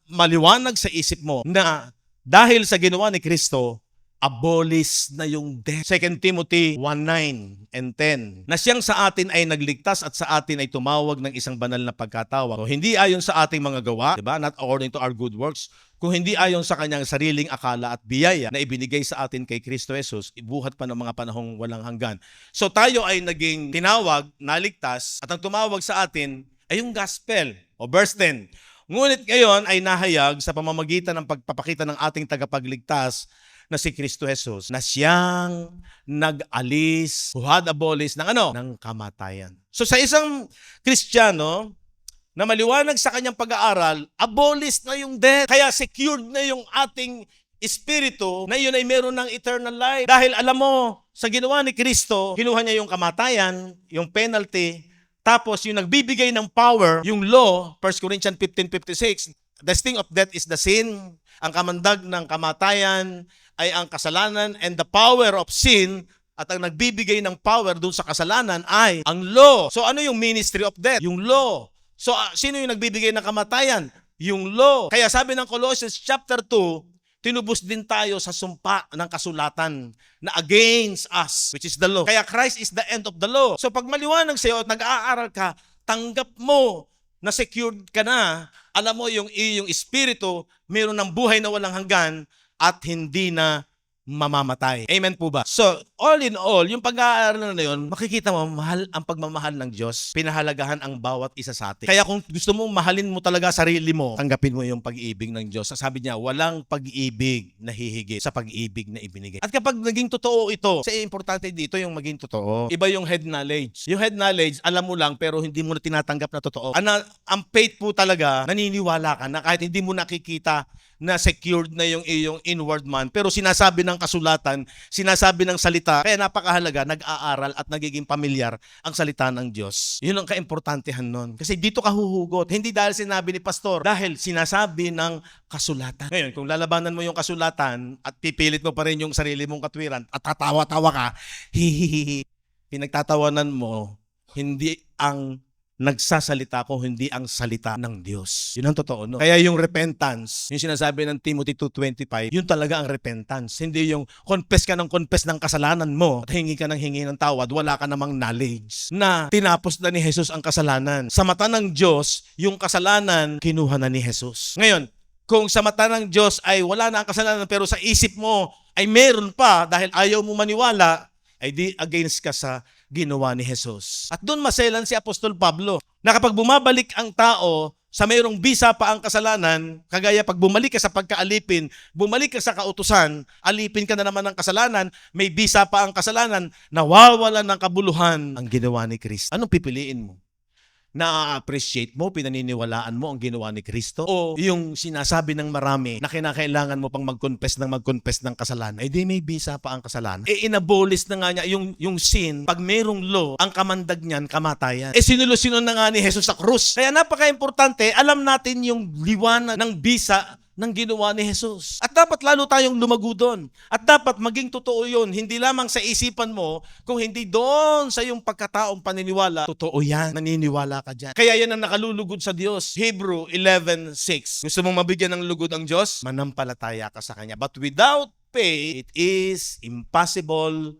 maliwanag sa isip mo na dahil sa ginawa ni Kristo, abolish na yung death. 2 Timothy 1:9 and 10. Na siyang sa atin ay nagligtas at sa atin ay tumawag ng isang banal na pagkatawag. So, hindi ayon sa ating mga gawa, diba? Not according to our good works, kung hindi ayon sa kanyang sariling akala at biyaya na ibinigay sa atin kay Kristo Jesus, ibuhat pa ng mga panahong walang hanggan. So tayo ay naging tinawag, naligtas, at ang tumawag sa atin ay yung gospel. O verse 10, Ngunit ngayon ay nahayag sa pamamagitan ng pagpapakita ng ating tagapagligtas na si Kristo Jesus na siyang nag-alis, who had abolished ng ano? Ng kamatayan. So sa isang Kristiyano na maliwanag sa kanyang pag-aaral, abolished na yung death. Kaya secured na yung ating espiritu na yun ay meron ng eternal life. Dahil alam mo, sa ginawa ni Kristo, kinuha niya yung kamatayan, yung penalty, tapos yung nagbibigay ng power, yung law, 1 Corinthians 15:56, the sting of death is the sin. Ang kamandag ng kamatayan ay ang kasalanan, and the power of sin, at ang nagbibigay ng power dun sa kasalanan ay ang law. So ano yung ministry of death? Yung law. So sino yung nagbibigay ng kamatayan? Yung law. Kaya sabi ng Colossians chapter 2, tinubos din tayo sa sumpa ng kasulatan na against us, which is the law. Kaya Christ is the end of the law. So pag maliwanag sa'yo at nag-aaral ka, tanggap mo na secured ka na, alam mo yung iyong espiritu, mayroon ng buhay na walang hanggan at hindi na mamamatay. Amen po ba? So, all in all, yung pag-aaral na yun, makikita mo, mahal ang pagmamahal ng Diyos. Pinahalagahan ang bawat isa sa atin. Kaya kung gusto mong mahalin mo talaga sarili mo, tanggapin mo yung pag-ibig ng Diyos. Sabi niya, walang pag-ibig na hihigit sa pag-ibig na ibinigay. At kapag naging totoo ito, kasi importante dito yung maging totoo. Iba yung head knowledge. Yung head knowledge, alam mo lang, pero hindi mo na tinatanggap na totoo. Ang faith po talaga, naniniwala ka na kahit hindi mo nakikita na secured na yung iyong inward man, pero sinasabi ng kasulatan, sinasabi ng salita, kaya napakahalaga, nag-aaral at nagiging pamilyar ang salita ng Diyos. Yun ang kaimportantehan nun. Kasi dito ka huhugot, hindi dahil sinabi ni pastor, dahil sinasabi ng kasulatan. Ngayon, kung lalabanan mo yung kasulatan at pipilit mo pa rin yung sarili mong katwiran at tatawa-tawa ka, hihihihi, pinagtatawanan mo, hindi ang nagsasalita ko, hindi ang salita ng Diyos. Yun ang totoo, no? Kaya yung repentance, yung sinasabi ng Timothy 2:25, yun talaga ang repentance. Hindi yung confess ka ng kasalanan mo at hingi ka ng hingi ng tawad, wala ka namang knowledge na tinapos na ni Jesus ang kasalanan. Sa mata ng Diyos, yung kasalanan, kinuha na ni Jesus. Ngayon, kung sa mata ng Diyos ay wala na ang kasalanan pero sa isip mo ay meron pa dahil ayaw mo maniwala, ay di against ka sa ginawa ni Jesus. At doon maselan si Apostol Pablo na kapag bumabalik ang tao sa mayroong bisa pa ang kasalanan, kagaya pag bumalik ka sa pagkaalipin, bumalik ka sa kautusan, alipin ka na naman ng kasalanan, may bisa pa ang kasalanan, nawawalan ng kabuluhan ang ginawa ni Kristo. Anong pipiliin mo? Na-appreciate mo, pinaniniwalaan mo ang ginawa ni Kristo? O yung sinasabi ng marami na kinakailangan mo pang mag-confess ng kasalanan? Eh di may bisa pa ang kasalanan. Eh inabolis na nga niya yung sin, pag merong law, ang kamandag niyan, kamatayan. Eh sinulusyon na nga ni Jesus sa krus. Kaya napaka-importante, alam natin yung liwanag ng bisa ng ginawa ni Jesus. At dapat lalo tayong lumago doon. At dapat maging totoo yun. Hindi lamang sa isipan mo, kung hindi doon sa iyong pagkataong paniniwala, totoo yan. Naniniwala ka dyan. Kaya yan ang nakalulugod sa Diyos. Hebrew 11:6. Gusto mong mabigyan ng lugod ang Diyos? Manampalataya ka sa Kanya. But without faith, it is impossible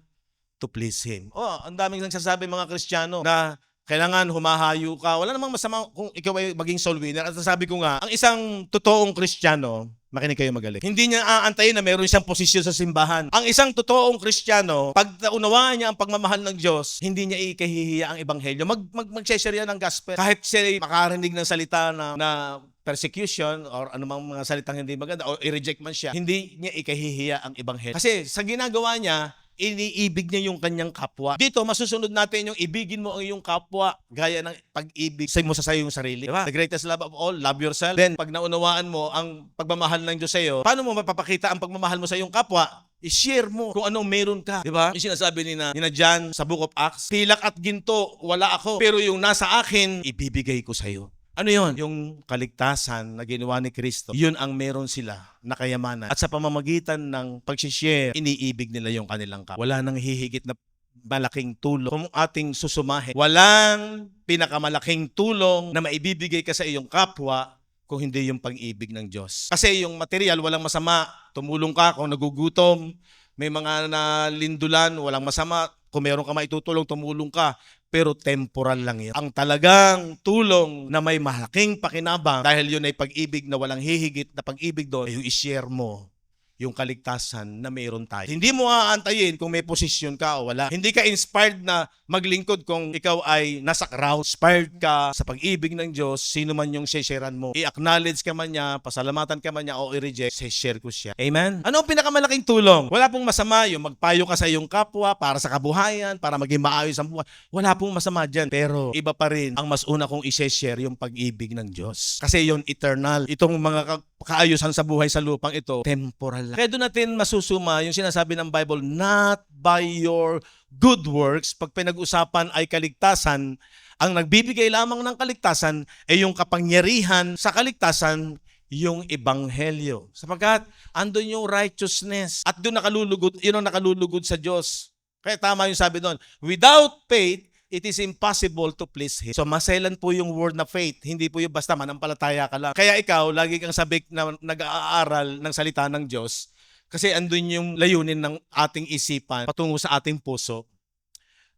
to please Him. Ang daming nagsasabi mga Kristiyano na kailangan humahayo ka. Wala namang masama kung ikaw ay maging soul winner. At sabi ko nga, ang isang totoong Kristiyano, makinig kayo magaling, hindi niya aantayin na meron siyang posisyon sa simbahan. Ang isang totoong Kristiyano, pag naunawaan niya ang pagmamahal ng Diyos, hindi niya ikahihiya ang ebanghelyo. Mag-share yan ng gospel. Kahit siya makarinig ng salita na persecution or anumang mga salitang hindi maganda o i-reject man siya, hindi niya ikahihiya ang ebanghelyo. Kasi sa ginagawa niya, iniibig niya yung kanyang kapwa. Dito, masusunod natin yung ibigin mo ang iyong kapwa gaya ng pag-ibig mo sa iyong sarili. Diba? The greatest love of all, love yourself. Then, pag naunawaan mo ang pagmamahal ng Diyos sa iyo, paano mo mapapakita ang pagmamahal mo sa iyong kapwa? I-share mo kung anong meron ka. Diba? Yung sinasabi ni na John sa Book of Acts, pilak at ginto, wala ako. Pero yung nasa akin, ibibigay ko sa iyo. Ano yon? Yung kaligtasan na ginawa ni Kristo, yun ang meron sila na kayamanan. At sa pamamagitan ng pag-share, iniibig nila yung kanilang kapwa. Wala nang hihigit na malaking tulong kung ating susumahin. Walang pinakamalaking tulong na maibibigay ka sa iyong kapwa kung hindi yung pag-ibig ng Diyos. Kasi yung material, walang masama. Tumulong ka kung nagugutom. May mga nalindulan, walang masama. Kung meron ka maitutulong, tumulong ka. Pero temporal lang yun. Ang talagang tulong na may malaking pakinabang dahil yun ay pag-ibig na walang hihigit na pag-ibig doon, ay yung i-share mo yung kaligtasan na mayroon tayo. Hindi mo aantayin kung may posisyon ka o wala. Hindi ka inspired na maglingkod kung ikaw ay nasa crowd. Inspired ka sa pag-ibig ng Diyos, sino man yung sharean mo. I-acknowledge ka man niya, pasalamatan ka man niya o i-reject, share ko siya. Amen? Ano ang pinakamalaking tulong? Wala pong masama yung magpayo ka sa iyong kapwa para sa kabuhayan, para maging maayos ang buhay. Wala pong masama dyan. Pero iba pa rin ang mas una kong i-share yung pag-ibig ng Diyos. Kasi yun eternal. Itong mga kaayusan sa buhay sa lupang ito, temporal lang. Kaya doon natin masusuma yung sinasabi ng Bible, not by your good works. Pag pinag-usapan ay kaligtasan, ang nagbibigay lamang ng kaligtasan ay yung kapangyarihan sa kaligtasan, yung ebanghelyo. Sapagkat andun yung righteousness at doon nakalulugod, yun ang nakalulugod sa Diyos. Kaya tama yung sabi doon, without faith, it is impossible to please Him. So maselan po yung word na faith, hindi po yung basta manampalataya ka lang. Kaya ikaw, lagi kang sabik na nag-aaral ng salita ng Diyos kasi andun yung layunin ng ating isipan patungo sa ating puso.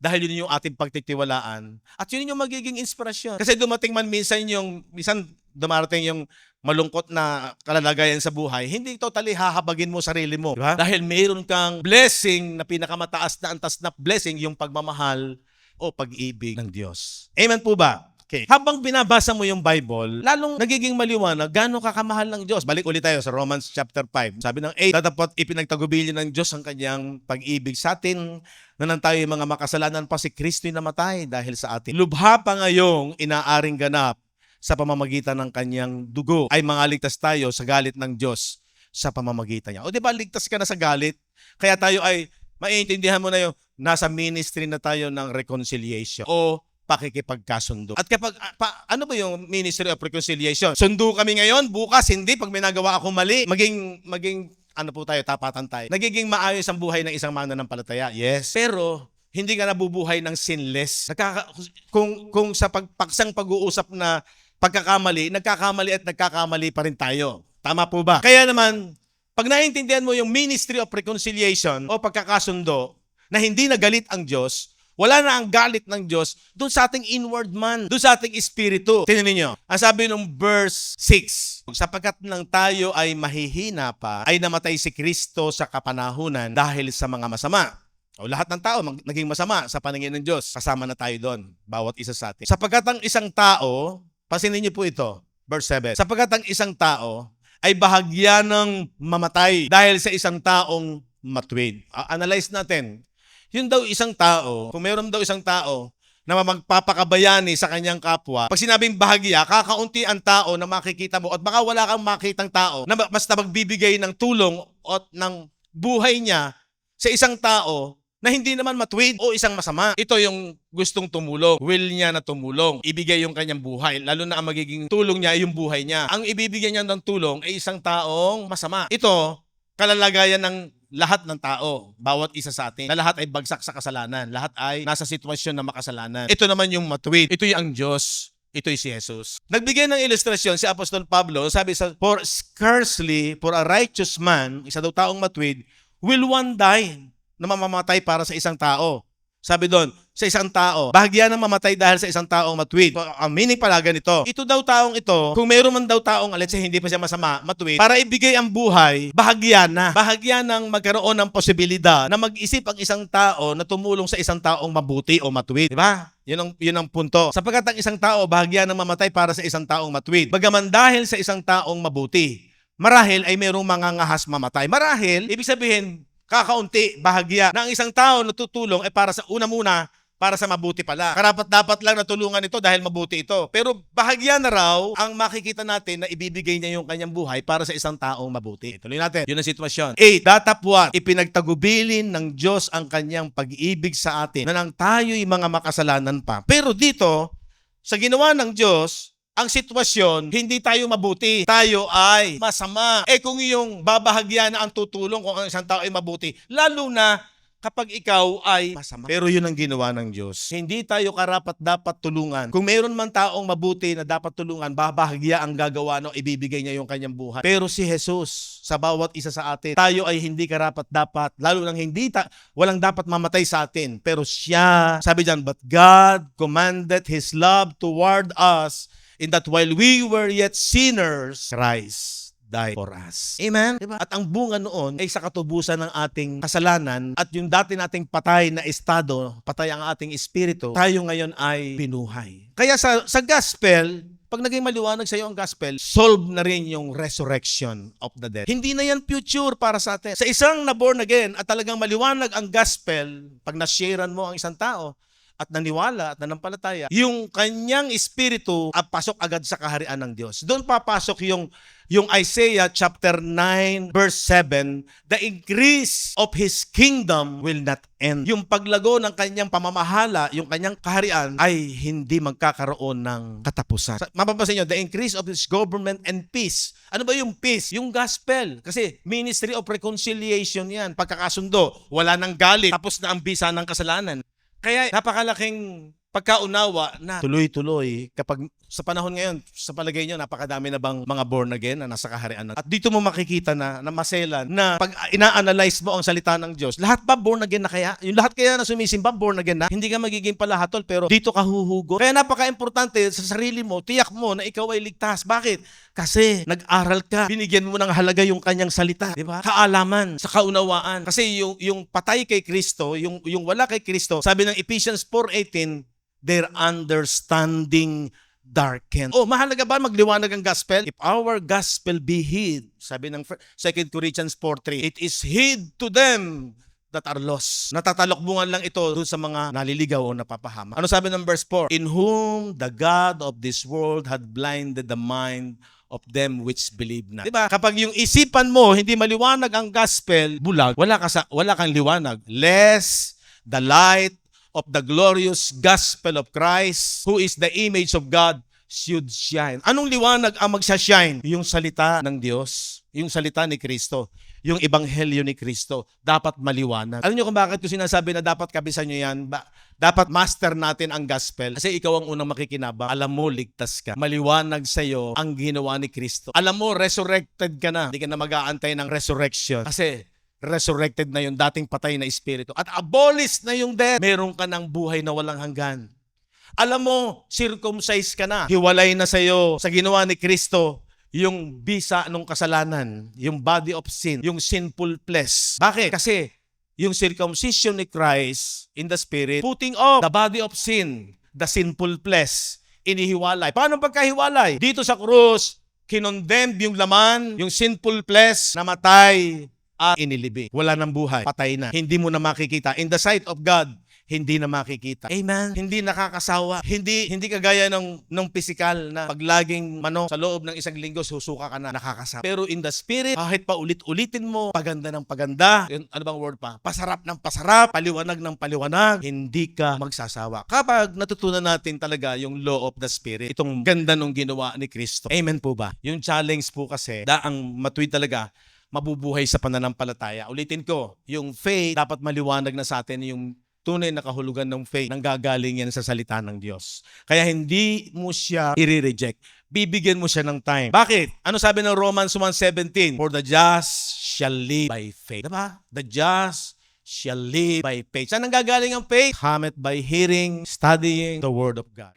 Dahil yun yung ating pagtitiwalaan at yun yung magiging inspirasyon. Kasi dumating man minsan dumarating yung malungkot na kalalagayan sa buhay, hindi totally hahabagin mo sarili mo. Diba? Dahil mayroon kang blessing na pinakamataas na antas na blessing, yung pagmamahal o pag-ibig ng Diyos. Amen po ba? Okay. Habang binabasa mo yung Bible, lalong nagiging maliwanag gaano kakamahal ng Diyos. Balik ulit tayo sa Romans chapter 5. Sabi ng 8, datapot ipinagtagubilin ng Diyos ang kanyang pag-ibig sa atin na nang tayo mga makasalanan pa si Kristo namatay dahil sa atin. Lubha pa ngayong inaaring ganap sa pamamagitan ng kanyang dugo ay mangaligtas tayo sa galit ng Diyos sa pamamagitan niya. O di ba ligtas ka na sa galit? Kaya tayo ay maiintindihan mo na yung nasa ministry na tayo ng reconciliation o pakikipagkasundo. At kapag, ano ba yung ministry of reconciliation? Sundo kami ngayon, bukas hindi. Pag may nagawa ako mali, maging ano po tayo, tapatan tayo. Nagiging maayos ang buhay ng isang mananampalataya. Yes. Pero, hindi ka nabubuhay ng sinless. Kung sa paksang pag-uusap na pagkakamali, nagkakamali pa rin tayo. Tama po ba? Kaya naman, pag naiintindihan mo yung ministry of reconciliation o pagkakasundo, na hindi nagalit ang Diyos, wala na ang galit ng Diyos doon sa ating inward man, doon sa ating espiritu. Tingnan niyo, ang sabi ng verse 6, sapagkat nang tayo ay mahihina pa, ay namatay si Kristo sa kapanahunan dahil sa mga masama. O lahat ng tao naging masama sa paningin ng Diyos. Kasama na tayo doon, bawat isa sa atin. Sapagkat ang isang tao, pasinin niyo po ito, verse 7, sapagkat ang isang tao ay bahagya ng mamatay dahil sa isang taong matuwid. Analyze natin. Yun daw isang tao, kung meron daw isang tao na magpapakabayani sa kanyang kapwa, pag sinabing bahagya, kakaunti ang tao na makikita mo at baka wala kang makitang tao na basta magbibigay ng tulong at ng buhay niya sa isang tao na hindi naman matuwid o isang masama. Ito yung gustong tumulong. Will niya na tumulong. Ibigay yung kanyang buhay. Lalo na ang magiging tulong niya ay yung buhay niya. Ang ibibigay niya ng tulong ay isang taong masama. Ito, kalalagayan ng lahat ng tao, bawat isa sa atin, na lahat ay bagsak sa kasalanan. Lahat ay nasa sitwasyon na makasalanan. Ito naman yung matuwid. Ito yung ang Diyos. Ito'y si Jesus. Nagbigay ng ilustrasyon si Apostol Pablo, sabi sa, for scarcely for a righteous man, isa daw taong matuwid, will one die na mamamatay para sa isang tao. Sabi doon, sa isang tao, bahagya na mamatay dahil sa isang taong matuwid. So, ang meaning pala ganito, ito daw taong ito, kung mayroon man daw taong, let's say, hindi pa siya masama, matuwid, para ibigay ang buhay, bahagya na. Bahagya ng magkaroon ng posibilidad na mag-isip ang isang tao na tumulong sa isang taong mabuti o matuwid. Diba? Yun ang punto. Sapagkat ang isang tao, bahagya ng mamatay para sa isang taong matuwid. Bagaman dahil sa isang taong mabuti, marahil ay mayroong mga ngahas mamatay. Marahil, ibig sabihin, kakaunti, bahagya, na ang isang tao na tutulong ay para sa una-muna, para sa mabuti pala. Karapat-dapat lang natulungan ito dahil mabuti ito. Pero bahagya na raw ang makikita natin na ibibigay niya yung kanyang buhay para sa isang taong mabuti. Tuloy natin. Yun ang sitwasyon. 8. Datapwat, ipinagtagubilin ng Diyos ang kanyang pag-ibig sa atin na nang tayo'y mga makasalanan pa. Pero dito, sa ginawa ng Diyos, ang sitwasyon, hindi tayo mabuti. Tayo ay masama. Kung yung babahagya na ang tutulong kung ang isang tao ay mabuti, lalo na kapag ikaw ay masama. Pero yun ang ginawa ng Diyos. Hindi tayo karapat-dapat tulungan. Kung mayroon man taong mabuti na dapat tulungan, babahagya ang gagawa no, ibibigay niya yung kanyang buhay. Pero si Jesus, sa bawat isa sa atin, tayo ay hindi karapat-dapat, lalo nang walang dapat mamatay sa atin. Pero siya, sabi diyan, but God commanded His love toward us in that while we were yet sinners, Christ died for us. Amen? Diba? At ang bunga noon ay sa katubusan ng ating kasalanan at yung dati nating patay na estado, patay ang ating espiritu, tayo ngayon ay binuhay. Kaya sa gospel, pag naging maliwanag sa iyo ang gospel, solve na rin yung resurrection of the dead. Hindi na yan future para sa atin. Sa isang na born again at talagang maliwanag ang gospel, pag na-sharean mo ang isang tao, at naniwala at nanampalataya, yung kanyang espiritu pasok agad sa kaharian ng Diyos. Doon papasok yung Isaiah chapter 9 verse 7, the increase of His kingdom will not end. Yung paglago ng kanyang pamamahala, yung kanyang kaharian ay hindi magkakaroon ng katapusan. Mapapansin nyo, the increase of His government and peace. Ano ba yung peace? Yung gospel. Kasi ministry of reconciliation yan. Pagkakasundo, wala nang galit, tapos na ang bisa ng kasalanan. Kaya napakalaking pagkaunawa na tuloy-tuloy kapag sa panahon ngayon, sa palagay nyo, napakadami na bang mga born again na nasa kaharian. At dito mo makikita na maselan na pag ina-analyze mo ang salita ng Diyos, lahat ba born again na kaya? Yung lahat kaya na sumisimba, born again na? Hindi ka magiging palahatol, pero dito ka huhugot. Kaya napaka-importante sa sarili mo, tiyak mo na ikaw ay ligtas. Bakit? Kasi nag-aral ka, binigyan mo ng halaga yung kanyang salita, di ba? Kaalaman, sa kaunawaan. Kasi yung patay kay Kristo, yung wala kay Kristo, sabi ng Ephesians 4:18, their understanding darkened. Mahalaga ba magliwanag ang gospel? If our gospel be hid, sabi ng 2 Corinthians 4:3, it is hid to them that are lost. Natatalokbungan lang ito doon sa mga naliligaw o napapahama. Ano sabi ng verse 4? In whom the God of this world had blinded the mind of them which believe not. Diba? Kapag yung isipan mo hindi maliwanag ang gospel, bulag, wala kang liwanag. Lest the light of the glorious gospel of Christ, who is the image of God, should shine. Anong liwanag ang magsashine? Yung salita ng Diyos, yung salita ni Kristo, yung ebanghelyo ni Kristo, dapat maliwanag. Alam niyo kung bakit ko sinasabi na dapat kabisan niyo yan? Dapat master natin ang gospel kasi ikaw ang unang makikinabang. Alam mo, ligtas ka. Maliwanag sa iyo ang ginawa ni Kristo. Alam mo, resurrected ka na. Hindi ka na mag-aantay ng resurrection. Kasi resurrected na yung dating patay na espiritu. At abolish na yung death. Meron ka ng buhay na walang hanggan. Alam mo, circumcised ka na. Hiwalay na sa iyo sa ginawa ni Kristo yung bisa ng kasalanan, yung body of sin, yung sinful flesh. Bakit? Kasi yung circumcision ni Christ in the Spirit, putting off the body of sin, the sinful flesh, inihiwalay. Paano pagkahiwalay? Dito sa krus, kinondemn yung laman, yung sinful flesh, namatay at inilibing. Wala nang buhay, patay na. Hindi mo na makikita. In the sight of God, hindi na makikita. Amen. Hindi nakakasawa. Hindi kagaya ng physical na pag laging sa loob ng isang linggo susuka ka na, nakakasawa. Pero in the spirit, kahit pa ulit-ulitin mo, paganda ng paganda, yun, ano bang word pa? Pasarap ng pasarap, paliwanag ng paliwanag, hindi ka magsasawa. Kapag natutunan natin talaga yung law of the spirit, itong ganda ng ginawa ni Kristo. Amen po ba? Yung challenge po kasi, ang matuwid talaga, mabubuhay sa pananampalataya. Ulitin ko, yung faith, dapat maliwanag na sa atin yung tunay na kahulugan ng faith nang gagaling yan sa salita ng Diyos. Kaya hindi mo siya i-reject. Bibigyan mo siya ng time. Bakit? Ano sabi ng Romans 1:17? For the just shall live by faith. Diba? The just shall live by faith. Saan nang gagaling ang faith? Cometh by hearing, studying the Word of God.